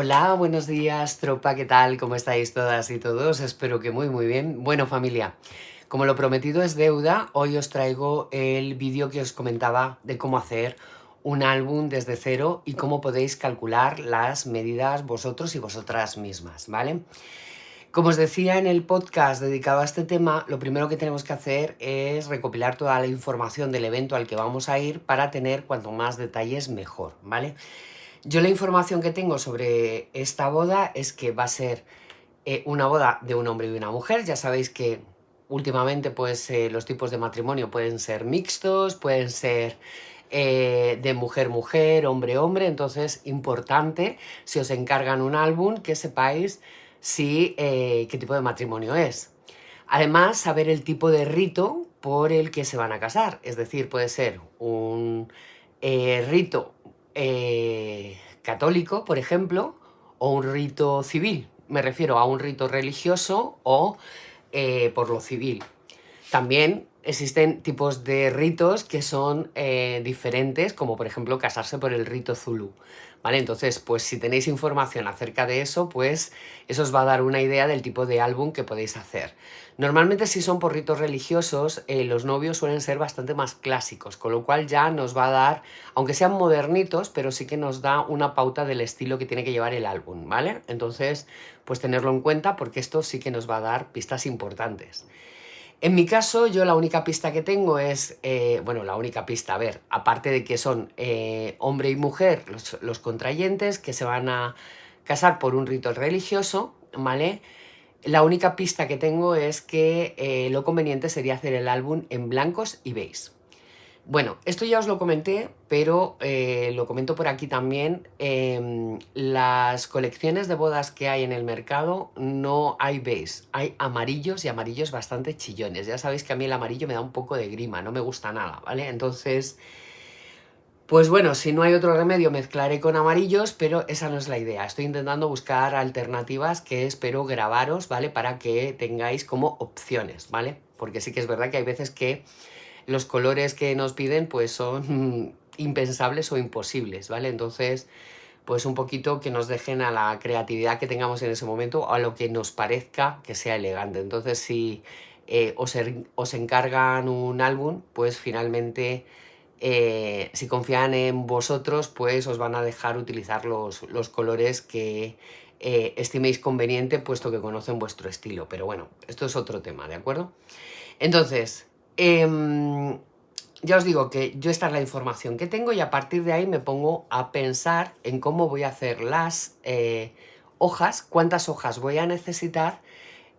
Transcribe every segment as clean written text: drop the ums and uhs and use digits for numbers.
Hola, buenos días, tropa, ¿qué tal? ¿Cómo estáis todas y todos? Espero que muy bien. Bueno, familia, como lo prometido es deuda, hoy os traigo el vídeo que os comentaba de cómo hacer un álbum desde cero y cómo podéis calcular las medidas vosotros y vosotras mismas, ¿vale? Como os decía en el podcast dedicado a este tema, lo primero que tenemos que hacer es recopilar toda la información del evento al que vamos a ir para tener cuanto más detalles mejor, ¿vale? Yo la información que tengo sobre esta boda es que va a ser una boda de un hombre y una mujer. Ya sabéis que últimamente pues los tipos de matrimonio pueden ser mixtos, pueden ser de mujer-mujer, hombre-hombre. Entonces, importante, si os encargan un álbum, que sepáis si, qué tipo de matrimonio es. Además, saber el tipo de rito por el que se van a casar. Es decir, puede ser un rito católico, por ejemplo, o un rito civil. Me refiero a un rito religioso o por lo civil. También existen tipos de ritos que son diferentes, como por ejemplo casarse por el rito Zulu. ¿Vale? Entonces, pues si tenéis información acerca de eso, pues eso os va a dar una idea del tipo de álbum que podéis hacer. Normalmente si son por ritos religiosos, los novios suelen ser bastante más clásicos, con lo cual ya nos va a dar, aunque sean modernitos, pero sí que nos da una pauta del estilo que tiene que llevar el álbum, ¿vale? Entonces, pues tenerlo en cuenta porque esto sí que nos va a dar pistas importantes. En mi caso, yo la única pista que tengo es, bueno, la única pista, a ver, aparte de que son hombre y mujer los contrayentes que se van a casar por un rito religioso, ¿vale? La única pista que tengo es que lo conveniente sería hacer el álbum en blancos y beige. Bueno, esto ya os lo comenté, pero lo comento por aquí también. Las colecciones de bodas que hay en el mercado no hay beige, hay amarillos y amarillos bastante chillones. Ya sabéis que a mí el amarillo me da un poco de grima, no me gusta nada, ¿vale? Entonces, pues bueno, si no hay otro remedio mezclaré con amarillos, pero esa no es la idea. Estoy intentando buscar alternativas que espero grabaros, ¿vale? Para que tengáis como opciones, ¿vale? Porque sí que es verdad que hay veces que los colores que nos piden pues son impensables o imposibles, ¿vale? Entonces, pues un poquito que nos dejen a la creatividad que tengamos en ese momento o a lo que nos parezca que sea elegante. Entonces, si os encargan un álbum, pues finalmente, si confían en vosotros, pues os van a dejar utilizar los colores que estiméis conveniente, puesto que conocen vuestro estilo. Pero bueno, esto es otro tema, ¿de acuerdo? Entonces, ya os digo que yo esta es la información que tengo y a partir de ahí me pongo a pensar en cómo voy a hacer las hojas, cuántas hojas voy a necesitar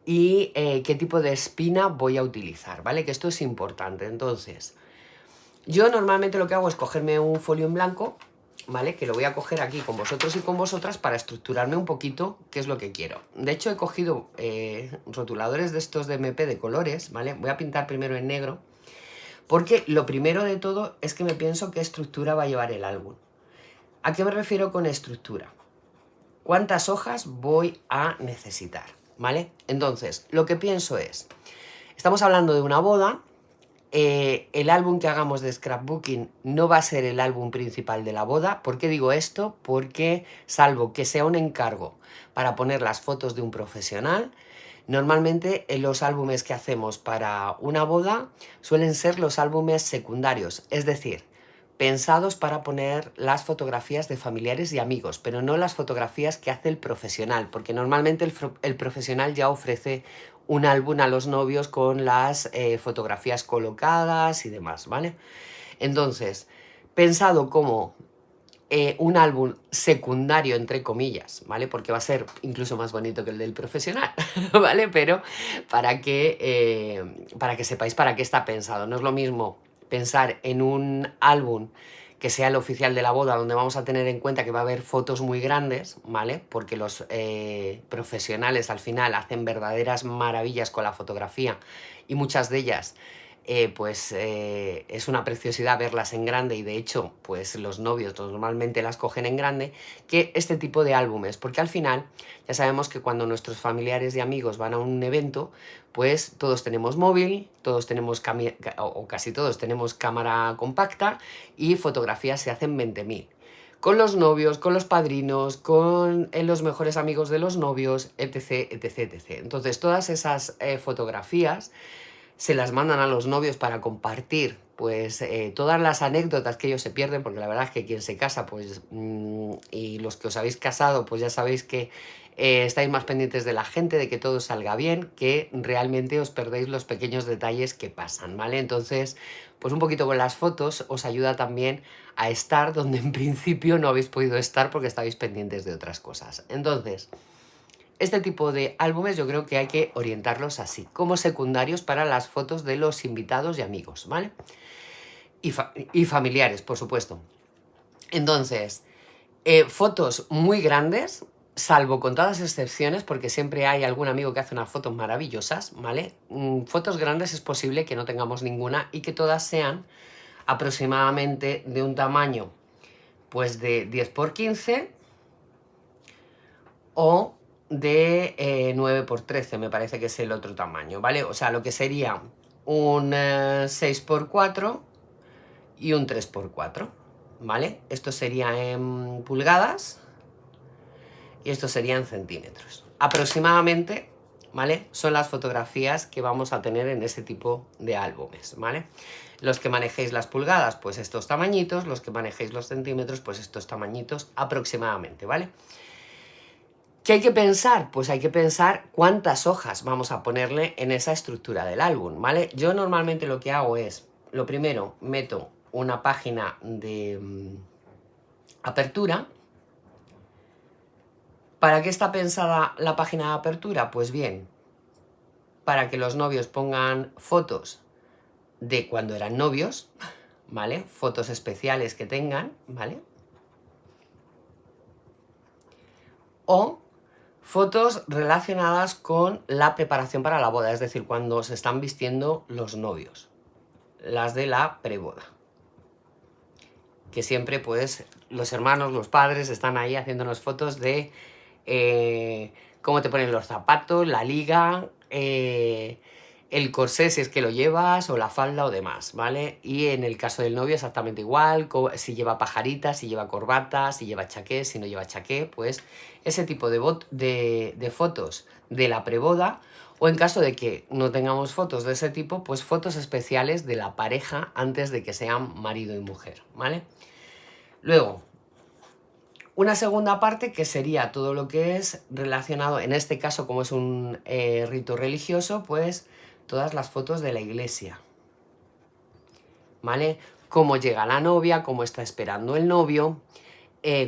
y qué tipo de espina voy a utilizar, ¿vale? Que esto es importante. Entonces, yo normalmente lo que hago es cogerme un folio en blanco, ¿vale? Que lo voy a coger aquí con vosotros y con vosotras para estructurarme un poquito qué es lo que quiero. De hecho, he cogido rotuladores de estos de MP de colores, ¿vale? Voy a pintar primero en negro, porque lo primero de todo es que me pienso qué estructura va a llevar el álbum. ¿A qué me refiero con estructura? ¿Cuántas hojas voy a necesitar? ¿Vale? Entonces, lo que pienso es, estamos hablando de una boda. El álbum que hagamos de scrapbooking no va a ser el álbum principal de la boda. ¿Por qué digo esto? Porque salvo que sea un encargo para poner las fotos de un profesional, normalmente los álbumes que hacemos para una boda suelen ser los álbumes secundarios, es decir, pensados para poner las fotografías de familiares y amigos, pero no las fotografías que hace el profesional, porque normalmente el profesional ya ofrece un álbum a los novios con las fotografías colocadas y demás, ¿vale? Entonces, pensado como un álbum secundario, entre comillas, ¿vale? Porque va a ser incluso más bonito que el del profesional, ¿vale? Pero para que sepáis para qué está pensado. No es lo mismo pensar en un álbum que sea el oficial de la boda, donde vamos a tener en cuenta que va a haber fotos muy grandes, ¿vale? Porque los profesionales al final hacen verdaderas maravillas con la fotografía y muchas de ellas es una preciosidad verlas en grande y de hecho pues los novios normalmente las cogen en grande, que este tipo de álbumes, porque al final ya sabemos que cuando nuestros familiares y amigos van a un evento, pues todos tenemos móvil, todos tenemos o casi todos tenemos cámara compacta y fotografías se hacen 20.000. con los novios, con los padrinos, con los mejores amigos de los novios, etc, etc, etc. Entonces, todas esas fotografías se las mandan a los novios para compartir, pues todas las anécdotas que ellos se pierden, porque la verdad es que quien se casa, pues, y los que os habéis casado, pues ya sabéis que estáis más pendientes de la gente, de que todo salga bien, que realmente os perdéis los pequeños detalles que pasan, ¿vale? Entonces, pues un poquito con las fotos os ayuda también a estar donde en principio no habéis podido estar porque estáis pendientes de otras cosas. Entonces, este tipo de álbumes yo creo que hay que orientarlos así, como secundarios para las fotos de los invitados y amigos, ¿vale? Y familiares, por supuesto. Entonces, fotos muy grandes, salvo contadas excepciones, porque siempre hay algún amigo que hace unas fotos maravillosas, ¿vale? Fotos grandes es posible que no tengamos ninguna y que todas sean aproximadamente de un tamaño, pues de 10×15 o de 9×13, me parece que es el otro tamaño, ¿vale? O sea, lo que sería un 6×4 y un 3×4, ¿vale? Esto sería en pulgadas y esto sería en centímetros. Aproximadamente, ¿vale? Son las fotografías que vamos a tener en ese tipo de álbumes, ¿vale? Los que manejéis las pulgadas, pues estos tamañitos, los que manejéis los centímetros, pues estos tamañitos aproximadamente, ¿vale? ¿Qué hay que pensar? Pues hay que pensar cuántas hojas vamos a ponerle en esa estructura del álbum, ¿vale? Yo normalmente lo que hago es, lo primero, meto una página de apertura. ¿Para qué está pensada la página de apertura? Pues bien, para que los novios pongan fotos de cuando eran novios, ¿vale? Fotos especiales que tengan, ¿vale? O fotos relacionadas con la preparación para la boda, es decir, cuando se están vistiendo los novios, las de la preboda. Que siempre, pues, los hermanos, los padres están ahí haciéndonos fotos de cómo te ponen los zapatos, la liga, el corsé si es que lo llevas, o la falda o demás, ¿vale? Y en el caso del novio exactamente igual, si lleva pajaritas, si lleva corbata, si lleva chaqué, si no lleva chaqué, pues ese tipo de fotos de la preboda, o en caso de que no tengamos fotos de ese tipo, pues fotos especiales de la pareja antes de que sean marido y mujer, ¿vale? Luego, una segunda parte que sería todo lo que es relacionado, en este caso como es un rito religioso, pues todas las fotos de la iglesia, ¿vale? Cómo llega la novia, cómo está esperando el novio,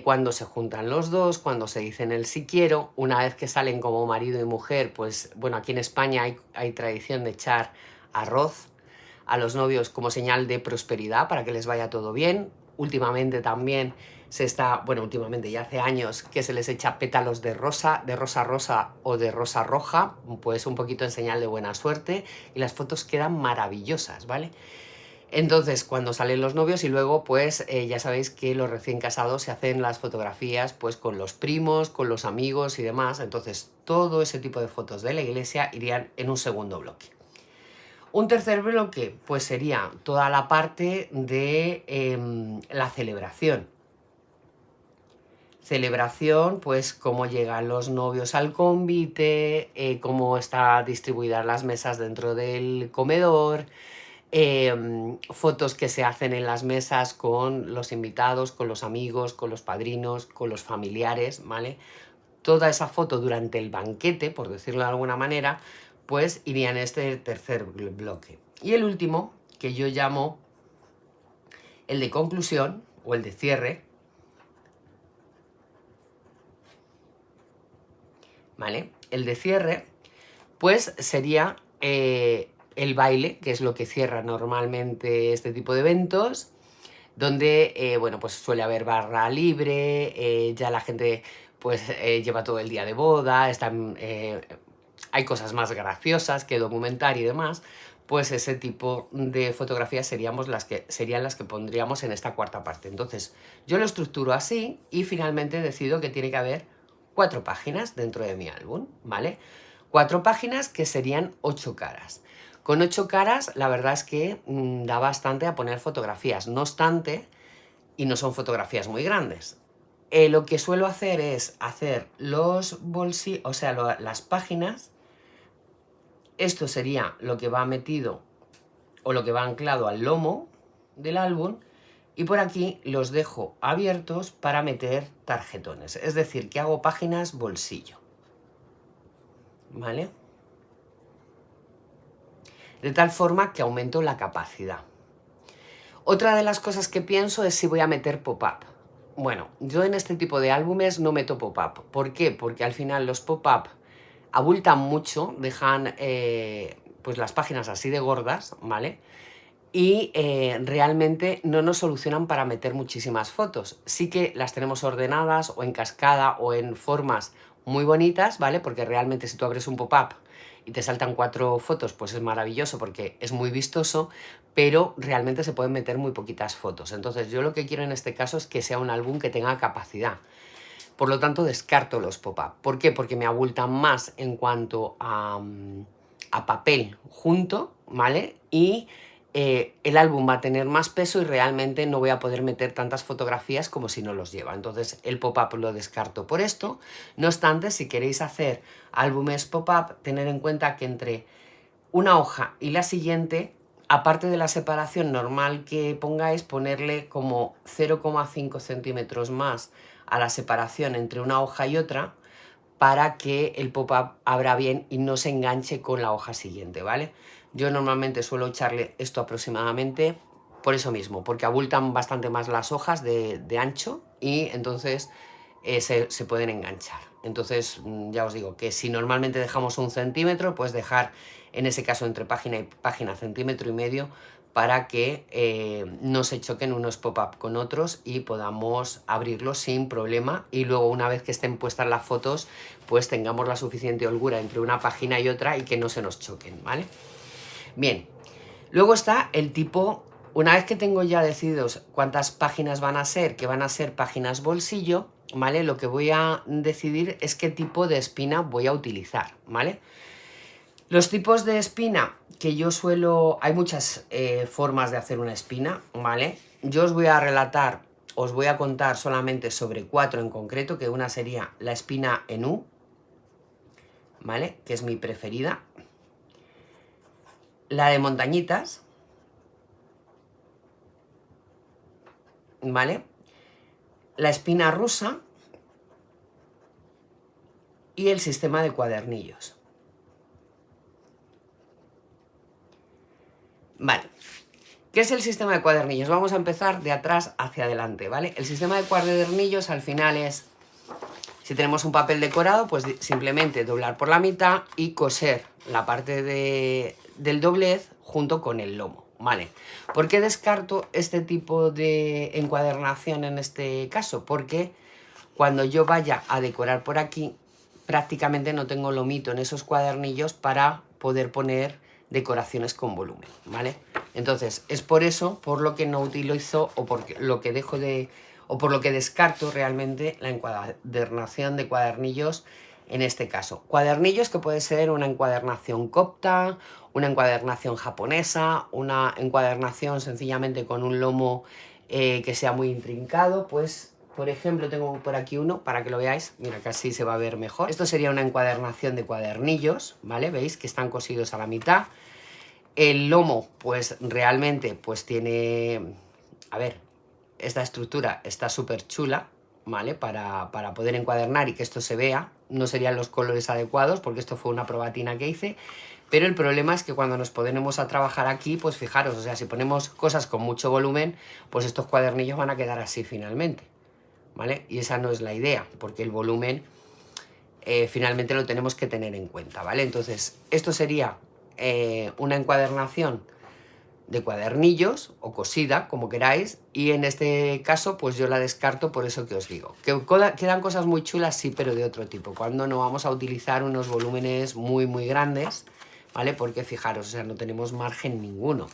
cuando se juntan los dos, cuando se dicen el sí quiero, una vez que salen como marido y mujer, pues bueno, aquí en España hay tradición de echar arroz a los novios como señal de prosperidad para que les vaya todo bien. Últimamente también últimamente ya hace años que se les echa pétalos de rosa rosa o de rosa roja, pues un poquito en señal de buena suerte y las fotos quedan maravillosas, ¿vale? Entonces, cuando salen los novios y luego, pues ya sabéis que los recién casados se hacen las fotografías pues con los primos, con los amigos y demás. Entonces, todo ese tipo de fotos de la iglesia irían en un segundo bloque. Un tercer bloque, pues sería toda la parte de la celebración. Celebración, pues cómo llegan los novios al convite, cómo están distribuidas las mesas dentro del comedor, fotos que se hacen en las mesas con los invitados, con los amigos, con los padrinos, con los familiares, ¿vale? Toda esa foto durante el banquete, por decirlo de alguna manera, pues iría en este tercer bloque. Y el último, que yo llamo el de conclusión o el de cierre, ¿vale? El de cierre, pues sería el baile, que es lo que cierra normalmente este tipo de eventos, donde, bueno, pues suele haber barra libre, ya la gente pues lleva todo el día de boda, hay cosas más graciosas que documentar y demás, pues ese tipo de fotografías serían las que pondríamos en esta cuarta parte. Entonces, yo lo estructuro así y finalmente decido que tiene que haber 4 páginas dentro de mi álbum, ¿vale? 4 páginas que serían 8 caras. Con 8 caras, la verdad es que da bastante a poner fotografías. No obstante, y no son fotografías muy grandes. lo que suelo hacer es hacer los bolsillos, o sea, las páginas. Esto sería lo que va metido o lo que va anclado al lomo del álbum, y por aquí los dejo abiertos para meter tarjetones, es decir, que hago páginas bolsillo, ¿vale? De tal forma que aumento la capacidad. Otra de las cosas que pienso es si voy a meter pop-up. Bueno, yo en este tipo de álbumes no meto pop-up. ¿Por qué? Porque al final los pop-up abultan mucho, dejan pues las páginas así de gordas, ¿vale? Y realmente no nos solucionan para meter muchísimas fotos. Sí que las tenemos ordenadas o en cascada o en formas muy bonitas, ¿vale? Porque realmente si tú abres un pop-up y te saltan 4 fotos, pues es maravilloso porque es muy vistoso, pero realmente se pueden meter muy poquitas fotos. Entonces yo lo que quiero en este caso es que sea un álbum que tenga capacidad. Por lo tanto descarto los pop-up. ¿Por qué? Porque me abultan más en cuanto a papel junto, ¿vale? Y el álbum va a tener más peso y realmente no voy a poder meter tantas fotografías como si no los lleva. Entonces el pop-up lo descarto por esto. No obstante, si queréis hacer álbumes pop-up, tener en cuenta que entre una hoja y la siguiente, aparte de la separación normal que pongáis, ponerle como 0,5 centímetros más a la separación entre una hoja y otra para que el pop-up abra bien y no se enganche con la hoja siguiente, ¿vale? Yo normalmente suelo echarle esto aproximadamente por eso mismo, porque abultan bastante más las hojas de ancho y entonces se pueden enganchar. Entonces ya os digo que si normalmente dejamos 1 centímetro, pues dejar en ese caso entre página y página 1,5 centímetros para que no se choquen unos pop-up con otros y podamos abrirlos sin problema, y luego una vez que estén puestas las fotos pues tengamos la suficiente holgura entre una página y otra y que no se nos choquen, ¿vale? Bien, luego está el tipo, una vez que tengo ya decididos cuántas páginas van a ser, que van a ser páginas bolsillo, ¿vale? Lo que voy a decidir es qué tipo de espina voy a utilizar, ¿vale? Los tipos de espina que yo suelo... Hay muchas formas de hacer una espina, ¿vale? Yo os voy a relatar, os voy a contar solamente sobre 4 en concreto, que una sería la espina en U, ¿vale? Que es mi preferida. La de montañitas, ¿vale? La espina rusa y el sistema de cuadernillos. Vale, ¿qué es el sistema de cuadernillos? Vamos a empezar de atrás hacia adelante, ¿vale? El sistema de cuadernillos al final es, si tenemos un papel decorado, pues simplemente doblar por la mitad y coser la parte del doblez junto con el lomo, ¿vale? ¿Por qué descarto este tipo de encuadernación en este caso? Porque cuando yo vaya a decorar por aquí, prácticamente no tengo lomito en esos cuadernillos para poder poner decoraciones con volumen, ¿vale? Entonces, es por eso por lo que no utilizo o por lo que dejo de... o por lo que descarto realmente la encuadernación de cuadernillos en este caso. Cuadernillos que puede ser una encuadernación copta, una encuadernación japonesa, una encuadernación sencillamente con un lomo que sea muy intrincado, pues... Por ejemplo, tengo por aquí uno para que lo veáis. Mira, que así se va a ver mejor. Esto sería una encuadernación de cuadernillos, ¿vale? Veis que están cosidos a la mitad. El lomo, pues realmente, pues tiene... A ver, esta estructura está súper chula, ¿vale? Para poder encuadernar y que esto se vea. No serían los colores adecuados porque esto fue una probatina que hice. Pero el problema es que cuando nos ponemos a trabajar aquí, pues fijaros, o sea, si ponemos cosas con mucho volumen, pues estos cuadernillos van a quedar así finalmente, ¿vale? Y esa no es la idea, porque el volumen finalmente lo tenemos que tener en cuenta, ¿vale? Entonces, esto sería una encuadernación de cuadernillos o cosida, como queráis, y en este caso pues yo la descarto por eso que os digo. Que quedan cosas muy chulas, sí, pero de otro tipo, cuando no vamos a utilizar unos volúmenes muy grandes, ¿vale? Porque fijaros, o sea, no tenemos margen ninguno,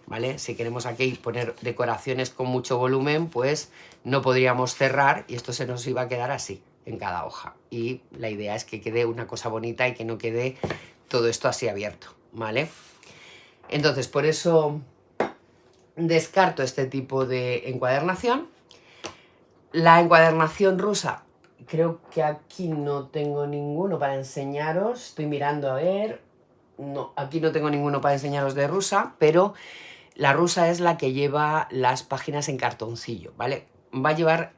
¿vale? Si queremos aquí poner decoraciones con mucho volumen, pues no podríamos cerrar y esto se nos iba a quedar así en cada hoja. Y la idea es que quede una cosa bonita y que no quede todo esto así abierto, ¿vale? Entonces, por eso descarto este tipo de encuadernación. La encuadernación rusa, creo que aquí no tengo ninguno para enseñaros. Estoy mirando a ver. No, aquí no tengo ninguno para enseñaros de rusa, pero la rusa es la que lleva las páginas en cartoncillo, ¿vale? Va a llevar,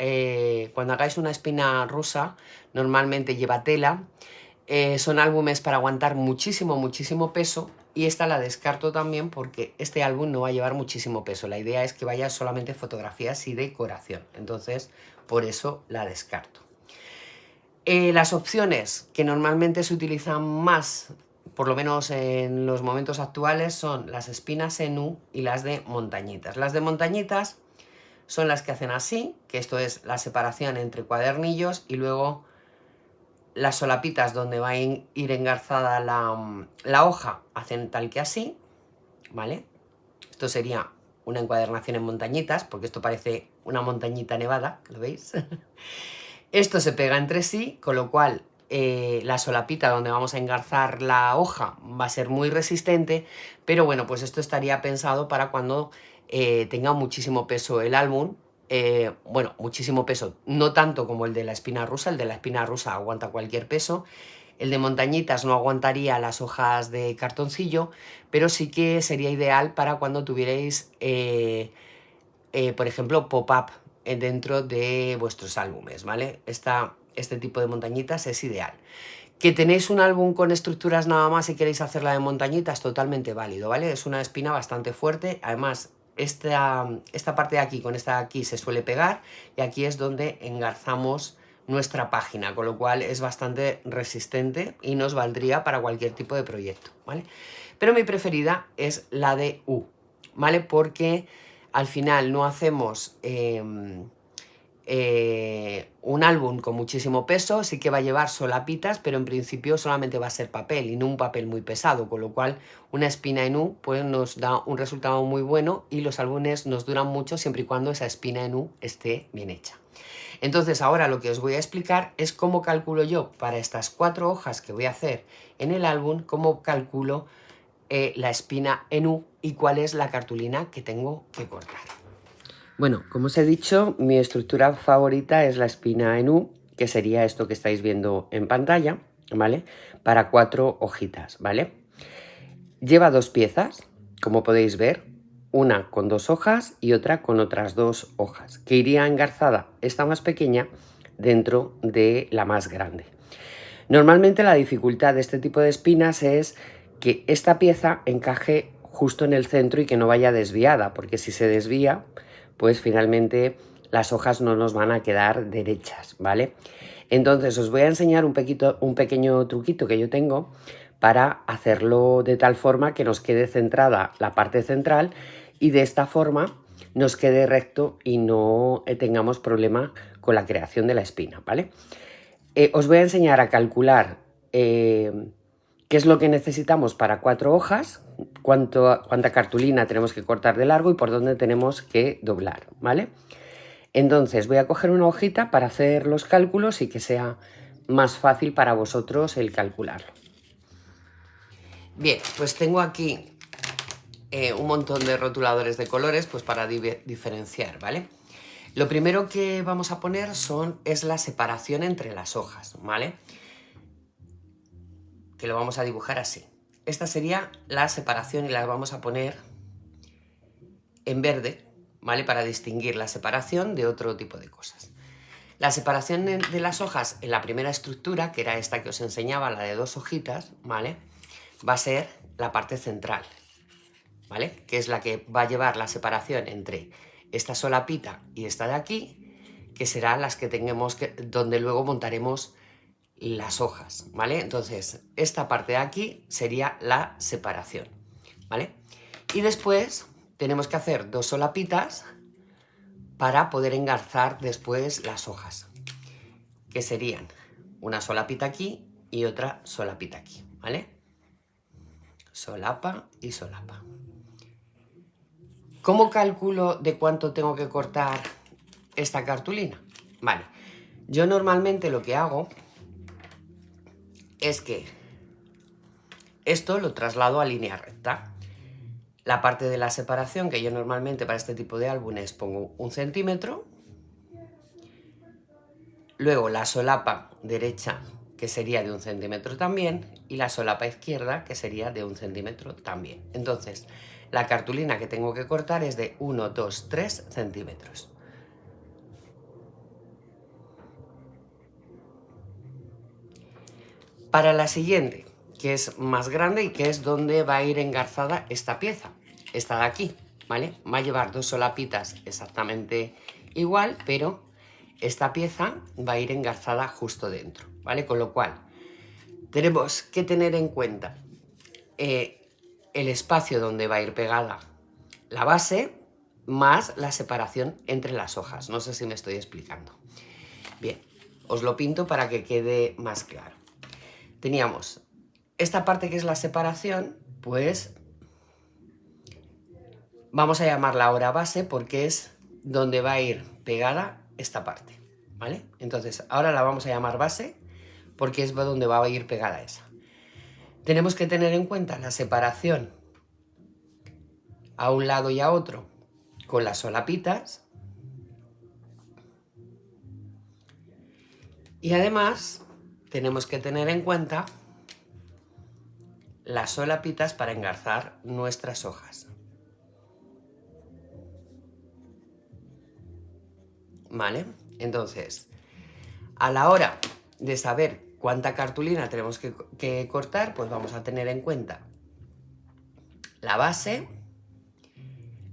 cuando hagáis una espina rusa, normalmente lleva tela. Son álbumes para aguantar muchísimo, muchísimo peso, y esta la descarto también porque este álbum no va a llevar muchísimo peso. La idea es que vaya solamente fotografías y decoración, entonces por eso la descarto. Las opciones que normalmente se utilizan más, por lo menos en los momentos actuales, son las espinas en U y las de montañitas. Las de montañitas son las que hacen así, que esto es la separación entre cuadernillos, y luego las solapitas donde va a ir engarzada la hoja hacen tal que así, ¿vale? Esto sería una encuadernación en montañitas, porque esto parece una montañita nevada, ¿lo veis? Esto se pega entre sí, con lo cual la solapita donde vamos a engarzar la hoja va a ser muy resistente, pero bueno, pues esto estaría pensado para cuando tenga muchísimo peso el álbum. Bueno, muchísimo peso, no tanto como el de la espina rusa. El de la espina rusa aguanta cualquier peso. El de montañitas no aguantaría las hojas de cartoncillo, pero sí que sería ideal para cuando tuvierais, por ejemplo, pop-up dentro de vuestros álbumes, ¿vale? Este tipo de montañitas es ideal. Que tenéis un álbum con estructuras nada más y queréis hacerla de montañitas, totalmente válido, ¿vale? Es una espina bastante fuerte. Además, esta parte de aquí con esta de aquí se suele pegar, y aquí es donde engarzamos nuestra página, con lo cual es bastante resistente y nos valdría para cualquier tipo de proyecto, ¿vale? Pero mi preferida es la de U, ¿vale? Porque al final no hacemos un álbum con muchísimo peso. Sí que va a llevar solapitas, pero en principio solamente va a ser papel y no un papel muy pesado, con lo cual una espina en U pues nos da un resultado muy bueno, y los álbumes nos duran mucho siempre y cuando esa espina en U esté bien hecha. Entonces ahora lo que os voy a explicar es cómo calculo yo para estas 4 hojas que voy a hacer en el álbum, cómo calculo la espina en U y cuál es la cartulina que tengo que cortar. Bueno, como os he dicho, mi estructura favorita es la espina en U, que sería esto que estáis viendo en pantalla, ¿vale? Para 4 hojitas, ¿vale? Lleva 2 piezas, como podéis ver, una con 2 hojas y otra con otras 2 hojas, que iría engarzada esta más pequeña dentro de la más grande. Normalmente la dificultad de este tipo de espinas es que esta pieza encaje justo en el centro y que no vaya desviada, porque si se desvía, pues finalmente las hojas no nos van a quedar derechas, ¿vale? Entonces os voy a enseñar un pequeño truquito que yo tengo para hacerlo de tal forma que nos quede centrada la parte central, y de esta forma nos quede recto y no tengamos problema con la creación de la espina, ¿vale? Os voy a enseñar a calcular qué es lo que necesitamos para 4 hojas, cuánta cartulina tenemos que cortar de largo y por dónde tenemos que doblar, ¿vale? Entonces voy a coger una hojita para hacer los cálculos y que sea más fácil para vosotros el calcularlo. Bien, pues tengo aquí un montón de rotuladores de colores pues para diferenciar, ¿vale? Lo primero que vamos a poner es la separación entre las hojas, ¿vale? Que lo vamos a dibujar así. Esta sería la separación y la vamos a poner en verde, ¿vale? Para distinguir la separación de otro tipo de cosas. La separación de las hojas en la primera estructura, que era esta que os enseñaba, la de 2 hojitas, ¿vale? Va a ser la parte central, ¿vale? Que es la que va a llevar la separación entre esta solapita y esta de aquí, que serán las que tengamos donde luego montaremos las hojas, ¿vale? Entonces, esta parte de aquí sería la separación, ¿vale? Y después tenemos que hacer 2 solapitas para poder engarzar después las hojas, que serían una solapita aquí y otra solapita aquí, ¿vale? Solapa y solapa. ¿Cómo calculo de cuánto tengo que cortar esta cartulina? Vale, yo normalmente lo que hago es que esto lo traslado a línea recta. La parte de la separación, que yo normalmente para este tipo de álbumes pongo 1 centímetro, Luego la solapa derecha, que sería de 1 centímetro también, y la solapa izquierda, que sería de 1 centímetro también. Entonces, la cartulina que tengo que cortar es de 1, 2, 3 centímetros. Para la siguiente, que es más grande y que es donde va a ir engarzada esta pieza, esta de aquí, ¿vale? Va a llevar 2 solapitas exactamente igual, pero esta pieza va a ir engarzada justo dentro, ¿vale? Con lo cual, tenemos que tener en cuenta el espacio donde va a ir pegada la base más la separación entre las hojas. No sé si me estoy explicando. Bien, os lo pinto para que quede más claro. Teníamos esta parte que es la separación, pues vamos a llamarla ahora base porque es donde va a ir pegada esta parte, ¿vale? Entonces, ahora la vamos a llamar base porque es donde va a ir pegada esa. Tenemos que tener en cuenta la separación a un lado y a otro con las solapitas. Y además tenemos que tener en cuenta las solapitas para engarzar nuestras hojas. ¿Vale? Entonces, a la hora de saber cuánta cartulina tenemos que cortar, pues vamos a tener en cuenta la base,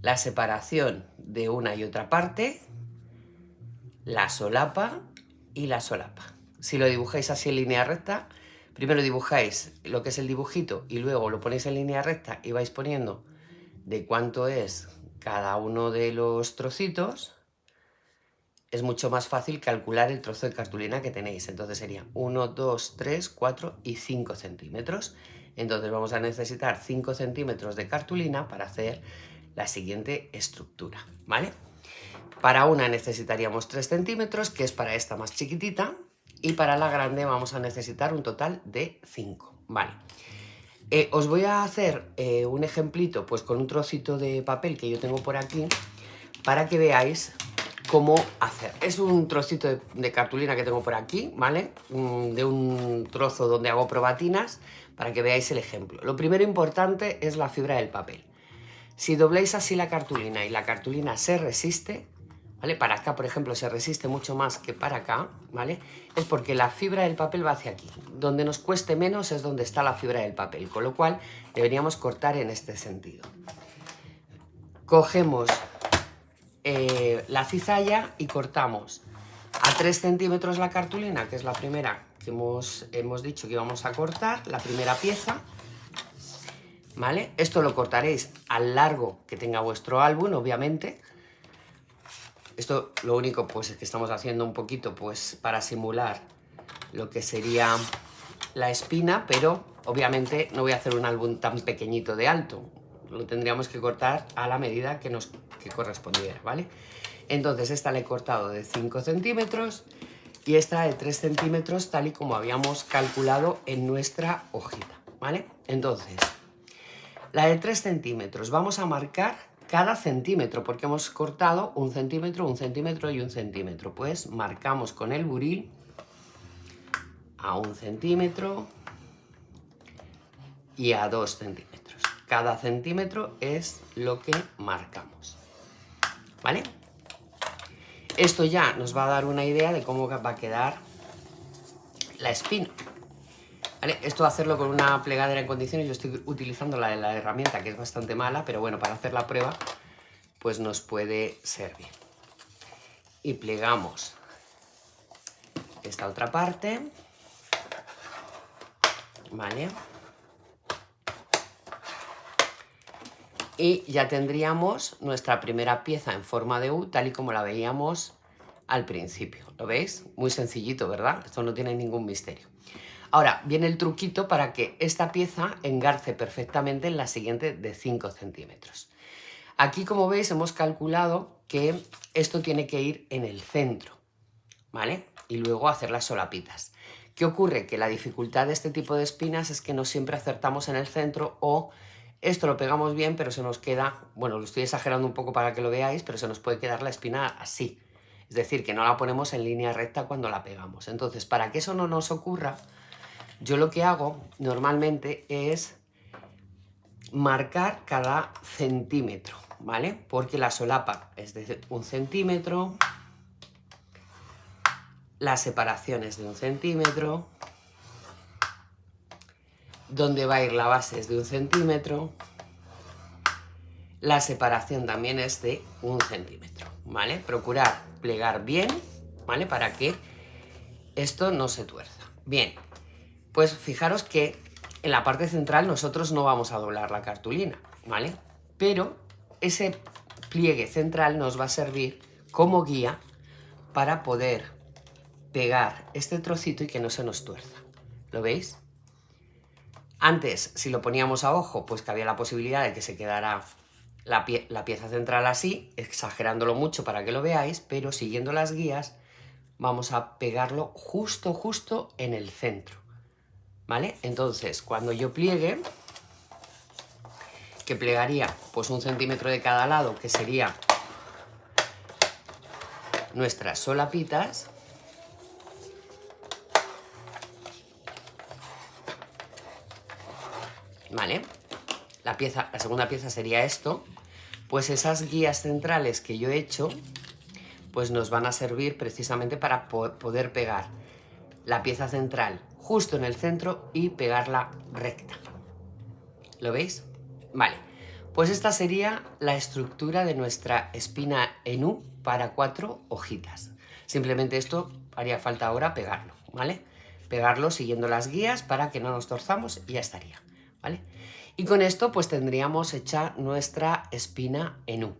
la separación de una y otra parte, la solapa y la solapa. Si lo dibujáis así en línea recta, primero dibujáis lo que es el dibujito y luego lo ponéis en línea recta y vais poniendo de cuánto es cada uno de los trocitos, es mucho más fácil calcular el trozo de cartulina que tenéis. Entonces sería 1, 2, 3, 4 y 5 centímetros. Entonces vamos a necesitar 5 centímetros de cartulina para hacer la siguiente estructura, ¿vale? Para una necesitaríamos 3 centímetros, que es para esta más chiquitita, y para la grande vamos a necesitar un total de 5, ¿vale? Os voy a hacer un ejemplito pues con un trocito de papel que yo tengo por aquí para que veáis cómo hacer. Es un trocito de cartulina que tengo por aquí, ¿vale? De un trozo donde hago probatinas para que veáis el ejemplo. Lo primero importante es la fibra del papel. Si dobláis así la cartulina y la cartulina se resiste, ¿vale? Para acá, por ejemplo, se resiste mucho más que para acá, ¿vale? Es porque la fibra del papel va hacia aquí. Donde nos cueste menos es donde está la fibra del papel, con lo cual deberíamos cortar en este sentido. Cogemos la cizalla y cortamos a 3 centímetros la cartulina, que es la primera que hemos dicho que íbamos a cortar, la primera pieza, ¿vale? Esto lo cortaréis al largo que tenga vuestro álbum, obviamente. Esto lo único pues es que estamos haciendo un poquito pues para simular lo que sería la espina, pero obviamente no voy a hacer un álbum tan pequeñito de alto. Lo tendríamos que cortar a la medida que correspondiera, ¿vale? Entonces esta la he cortado de 5 centímetros y esta de 3 centímetros tal y como habíamos calculado en nuestra hojita, ¿vale? Entonces, la de 3 centímetros vamos a marcar cada centímetro porque hemos cortado 1 centímetro, 1 centímetro y 1 centímetro. Pues marcamos con el buril a 1 centímetro y a 2 centímetros. Cada centímetro es lo que marcamos, ¿vale? Esto ya nos va a dar una idea de cómo va a quedar la espina, ¿vale? Esto hacerlo con una plegadera en condiciones, yo estoy utilizando la herramienta que es bastante mala, pero bueno, para hacer la prueba pues nos puede servir. Y plegamos esta otra parte, ¿vale? Y ya tendríamos nuestra primera pieza en forma de U, tal y como la veíamos al principio. ¿Lo veis? Muy sencillito, ¿verdad? Esto no tiene ningún misterio. Ahora, viene el truquito para que esta pieza engarce perfectamente en la siguiente de 5 centímetros. Aquí, como veis, hemos calculado que esto tiene que ir en el centro, ¿vale? Y luego hacer las solapitas. ¿Qué ocurre? Que la dificultad de este tipo de espinas es que no siempre acertamos en el centro o esto lo pegamos bien, pero se nos queda, bueno, lo estoy exagerando un poco para que lo veáis, pero se nos puede quedar la espina así. Es Es decir, que no la ponemos en línea recta cuando la pegamos. Entonces, para que eso no nos ocurra, yo lo que hago normalmente es marcar cada centímetro, ¿vale? Porque la solapa es de 1 centímetro, la separación es de 1 centímetro, donde va a ir la base es de 1 centímetro, la separación también es de 1 centímetro, ¿vale? Procurar plegar bien, ¿vale? Para que esto no se tuerza. Bien, pues fijaros que en la parte central nosotros no vamos a doblar la cartulina, ¿vale? Pero ese pliegue central nos va a servir como guía para poder pegar este trocito y que no se nos tuerza. ¿Lo veis? Antes, si lo poníamos a ojo, pues que había la posibilidad de que se quedara la pieza central así, exagerándolo mucho para que lo veáis, pero siguiendo las guías vamos a pegarlo justo en el centro, ¿vale? Entonces, cuando yo pliegue, que plegaría pues 1 centímetro de cada lado, que sería nuestras solapitas, ¿vale? La segunda pieza sería esto, pues esas guías centrales que yo he hecho, pues nos van a servir precisamente para poder pegar la pieza central justo en el centro y pegarla recta. ¿Lo veis? Vale, pues esta sería la estructura de nuestra espina en U para 4 hojitas. Simplemente esto haría falta ahora pegarlo, ¿vale? Pegarlo siguiendo las guías para que no nos torzamos y ya estaría, ¿vale? Y con esto pues tendríamos hecha nuestra espina en U.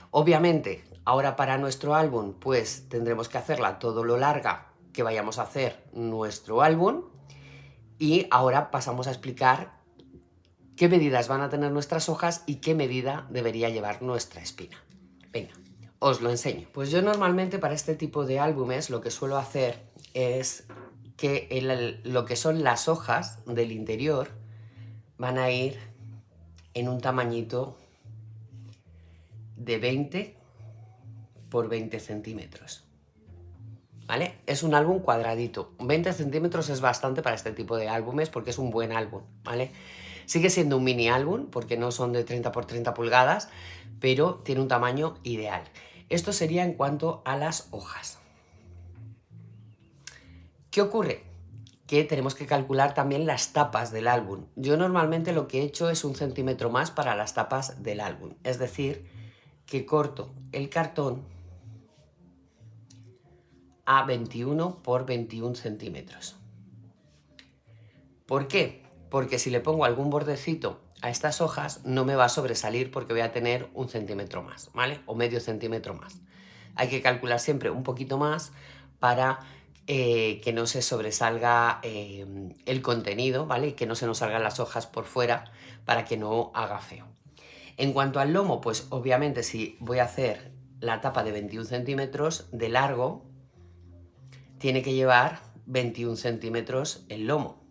Obviamente, ahora para nuestro álbum pues tendremos que hacerla todo lo larga que vayamos a hacer nuestro álbum, y ahora pasamos a explicar qué medidas van a tener nuestras hojas y qué medida debería llevar nuestra espina. Venga, os lo enseño. Pues yo normalmente para este tipo de álbumes lo que suelo hacer es que lo que son las hojas del interior van a ir en un tamañito de 20 por 20 centímetros. ¿Vale? Es un álbum cuadradito. 20 centímetros es bastante para este tipo de álbumes porque es un buen álbum, ¿vale? Sigue siendo un mini álbum porque no son de 30 por 30 pulgadas, pero tiene un tamaño ideal. Esto sería en cuanto a las hojas. ¿Qué ocurre? Que tenemos que calcular también las tapas del álbum. Yo normalmente lo que he hecho es 1 centímetro más para las tapas del álbum. Es decir, que corto el cartón a 21 por 21 centímetros. ¿Por qué? Porque si le pongo algún bordecito a estas hojas no me va a sobresalir porque voy a tener 1 centímetro más, ¿vale? O medio centímetro más. Hay que calcular siempre un poquito más para que no se sobresalga el contenido, ¿vale? Y que no se nos salgan las hojas por fuera para que no haga feo. En cuanto al lomo, pues obviamente si voy a hacer la tapa de 21 centímetros de largo, tiene que llevar 21 centímetros el lomo.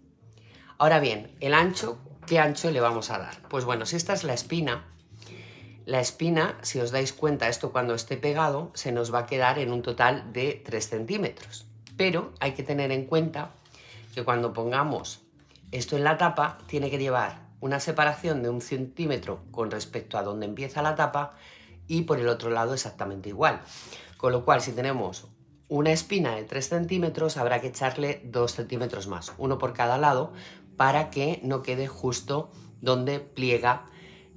Ahora bien, el ancho, ¿qué ancho le vamos a dar? Pues bueno, si esta es la espina, si os dais cuenta, esto cuando esté pegado, se nos va a quedar en un total de 3 centímetros. Pero hay que tener en cuenta que cuando pongamos esto en la tapa, tiene que llevar una separación de 1 centímetro con respecto a donde empieza la tapa y por el otro lado exactamente igual. Con lo cual, si tenemos una espina de 3 centímetros, habrá que echarle 2 centímetros más, uno por cada lado, para que no quede justo donde pliega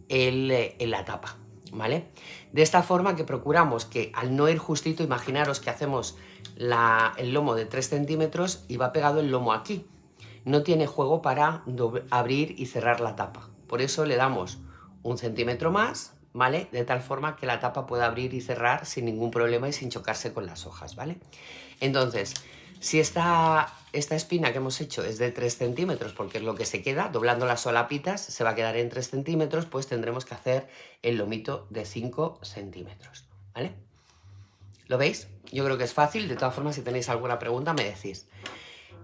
la tapa, ¿vale? De esta forma que procuramos que al no ir justito, imaginaros que hacemos el lomo de 3 centímetros y va pegado el lomo aquí. No tiene juego para abrir y cerrar la tapa. Por eso le damos 1 centímetro más, ¿vale? De tal forma que la tapa pueda abrir y cerrar sin ningún problema y sin chocarse con las hojas, ¿vale? Entonces, si esta espina que hemos hecho es de 3 centímetros, porque es lo que se queda, doblando las solapitas se va a quedar en 3 centímetros, pues tendremos que hacer el lomito de 5 centímetros, ¿vale? ¿Lo veis? Yo creo que es fácil. De todas formas, si tenéis alguna pregunta me decís.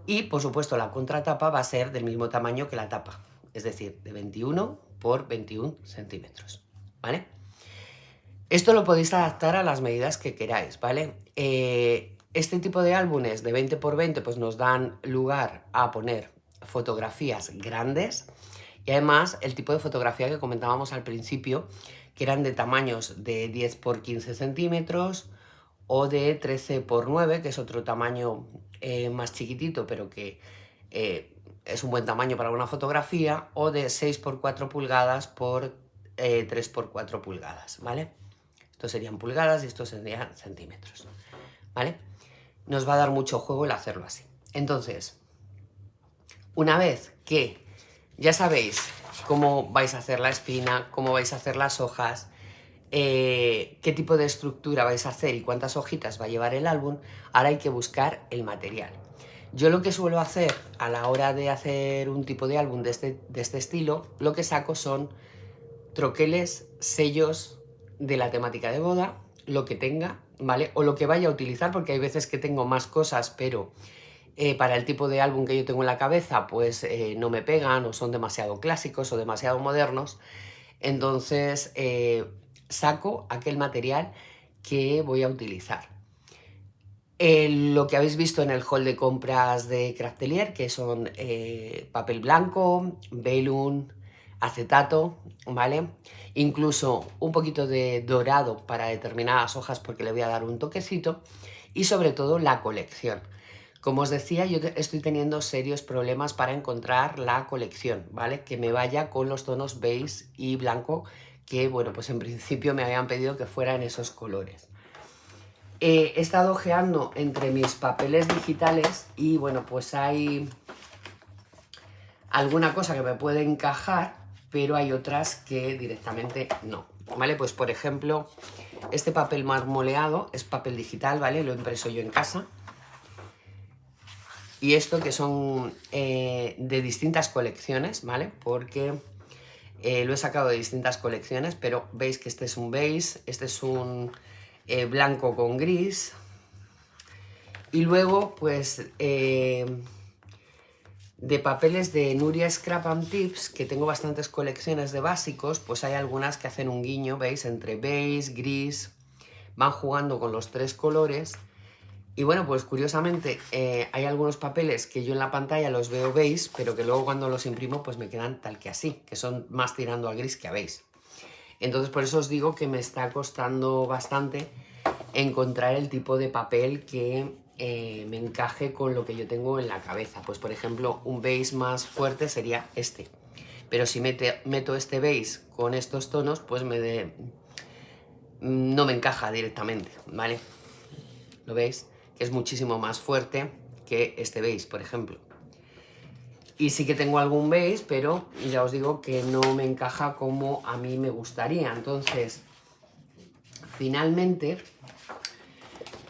Y, por supuesto, la contratapa va a ser del mismo tamaño que la tapa, es decir, de 21 por 21 centímetros, ¿vale? Esto lo podéis adaptar a las medidas que queráis, ¿vale? Este tipo de álbumes de 20 por 20 pues nos dan lugar a poner fotografías grandes y además el tipo de fotografía que comentábamos al principio, que eran de tamaños de 10 por 15 centímetros o de 13 por 9, que es otro tamaño más chiquitito, pero que es un buen tamaño para una fotografía, o de 6 por 4 pulgadas por 3 por 4 pulgadas, ¿vale? Estos serían pulgadas y estos serían centímetros, ¿vale? Nos va a dar mucho juego el hacerlo así. Entonces, una vez que ya sabéis cómo vais a hacer la espina, cómo vais a hacer las hojas, qué tipo de estructura vais a hacer y cuántas hojitas va a llevar el álbum, ahora hay que buscar el material. Yo lo que suelo hacer a la hora de hacer un tipo de álbum de este estilo, lo que saco son troqueles, sellos de la temática de boda, lo que tenga, ¿vale? O lo que vaya a utilizar, porque hay veces que tengo más cosas, pero para el tipo de álbum que yo tengo en la cabeza, pues no me pegan o son demasiado clásicos o demasiado modernos. Entonces saco aquel material que voy a utilizar. Lo que habéis visto en el hall de compras de Craftelier, que son papel blanco, vellum, acetato, ¿vale? Incluso un poquito de dorado para determinadas hojas porque le voy a dar un toquecito y sobre todo la colección. Como os decía, yo estoy teniendo serios problemas para encontrar la colección, ¿vale? Que me vaya con los tonos beige y blanco que, bueno, pues en principio me habían pedido que fuera en esos colores. He estado ojeando entre mis papeles digitales y bueno, pues hay alguna cosa que me puede encajar, pero hay otras que directamente no, ¿vale? Pues por ejemplo, este papel marmoleado es papel digital, ¿vale? Lo he impreso yo en casa. Y esto que son de distintas colecciones, ¿vale? Porque lo he sacado de distintas colecciones, pero veis que este es un beige, este es un blanco con gris. Y luego, pues, de papeles de Nuria Scrap and Tips, que tengo bastantes colecciones de básicos, pues hay algunas que hacen un guiño, ¿veis? Entre beige, gris, van jugando con los tres colores. Y bueno, pues curiosamente hay algunos papeles que yo en la pantalla los veo beige, pero que luego cuando los imprimo pues me quedan tal que así, que son más tirando a gris que a beige. Entonces por eso os digo que me está costando bastante encontrar el tipo de papel que me encaje con lo que yo tengo en la cabeza. Pues por ejemplo un beige más fuerte sería este. Pero si meto este beige con estos tonos pues no me encaja directamente, ¿vale? ¿Lo veis? Que es muchísimo más fuerte que este beige, por ejemplo. Y sí que tengo algún beige, pero ya os digo que no me encaja como a mí me gustaría. Entonces, finalmente,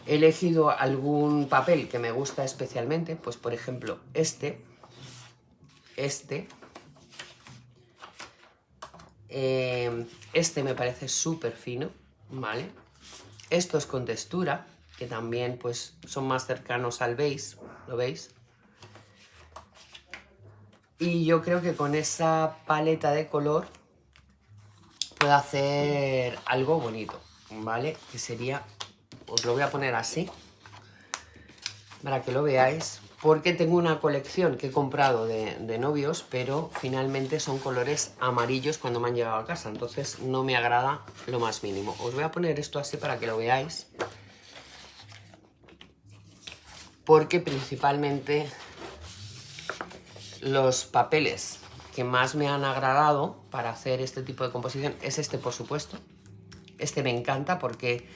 he elegido algún papel que me gusta especialmente, pues por ejemplo este me parece súper fino, ¿vale? Estos con textura, que también pues son más cercanos al beige, ¿lo veis? Y yo creo que con esa paleta de color puedo hacer algo bonito, ¿vale? Que sería, os lo voy a poner así, para que lo veáis, porque tengo una colección que he comprado de novios, pero finalmente son colores amarillos cuando me han llegado a casa, entonces no me agrada lo más mínimo. Os voy a poner esto así para que lo veáis, porque principalmente los papeles que más me han agradado para hacer este tipo de composición es este, por supuesto. Este me encanta porque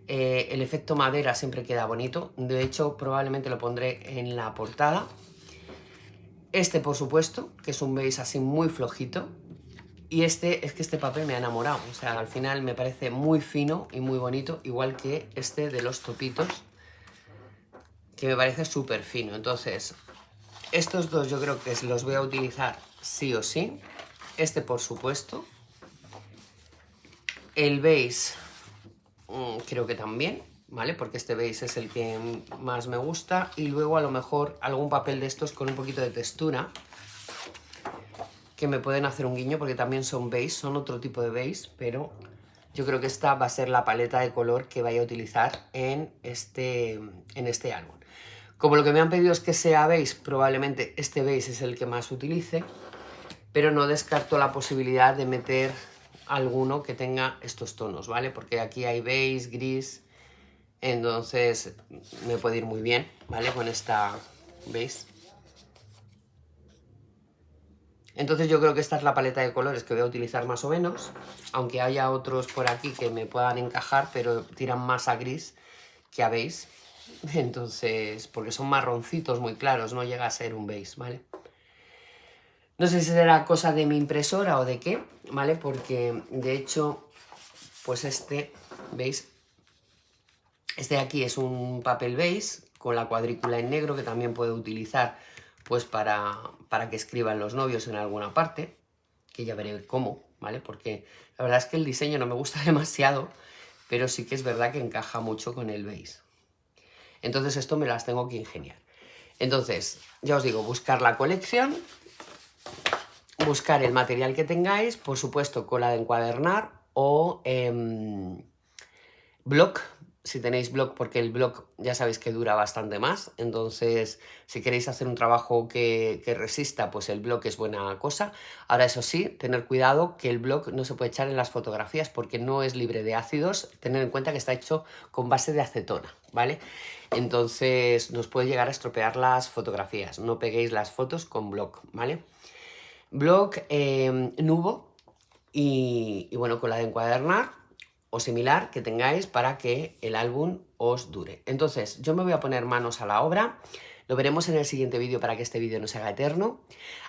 el efecto madera siempre queda bonito. De hecho, probablemente lo pondré en la portada. Este, por supuesto, que es un beige así muy flojito. Y este, es que este papel me ha enamorado. O sea, al final me parece muy fino y muy bonito, igual que este de los topitos, que me parece súper fino. Entonces, estos dos yo creo que los voy a utilizar sí o sí. Este, por supuesto. El beige creo que también, ¿vale? Porque este beige es el que más me gusta. Y luego a lo mejor algún papel de estos con un poquito de textura, que me pueden hacer un guiño, porque también son beige, son otro tipo de beige, pero yo creo que esta va a ser la paleta de color que vaya a utilizar en este álbum. Como lo que me han pedido es que sea beige, probablemente este beige es el que más utilice, pero no descarto la posibilidad de meter alguno que tenga estos tonos, ¿vale? Porque aquí hay beige, gris, entonces me puede ir muy bien, ¿vale? Con esta beige. Entonces yo creo que esta es la paleta de colores que voy a utilizar más o menos, aunque haya otros por aquí que me puedan encajar, pero tiran más a gris que a beige. Entonces, porque son marroncitos muy claros, no llega a ser un beige, ¿vale? No sé si será cosa de mi impresora o de qué, ¿vale? Porque de hecho, pues ¿veis? Este de aquí es un papel beige con la cuadrícula en negro que también puedo utilizar pues para que escriban los novios en alguna parte, que ya veré cómo, ¿vale? Porque la verdad es que el diseño no me gusta demasiado, pero sí que es verdad que encaja mucho con el beige. Entonces esto me las tengo que ingeniar. Entonces, ya os digo, buscar la colección, buscar el material que tengáis, por supuesto cola de encuadernar o bloc, si tenéis bloc, porque el bloc ya sabéis que dura bastante más, entonces si queréis hacer un trabajo que resista, pues el bloc es buena cosa. Ahora eso sí, tener cuidado que el bloc no se puede echar en las fotografías porque no es libre de ácidos, tener en cuenta que está hecho con base de acetona, ¿vale? Entonces nos puede llegar a estropear las fotografías, no peguéis las fotos con bloc, ¿vale? Bloc, nubo y bueno, cola de encuadernar o similar que tengáis para que el álbum os dure. Entonces yo me voy a poner manos a la obra, lo veremos en el siguiente vídeo para que este vídeo no se haga eterno.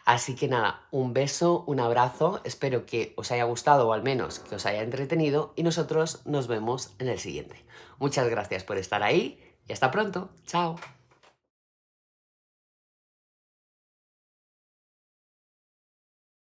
Así que nada, un beso, un abrazo, espero que os haya gustado o al menos que os haya entretenido y nosotros nos vemos en el siguiente. Muchas gracias por estar ahí y hasta pronto, chao.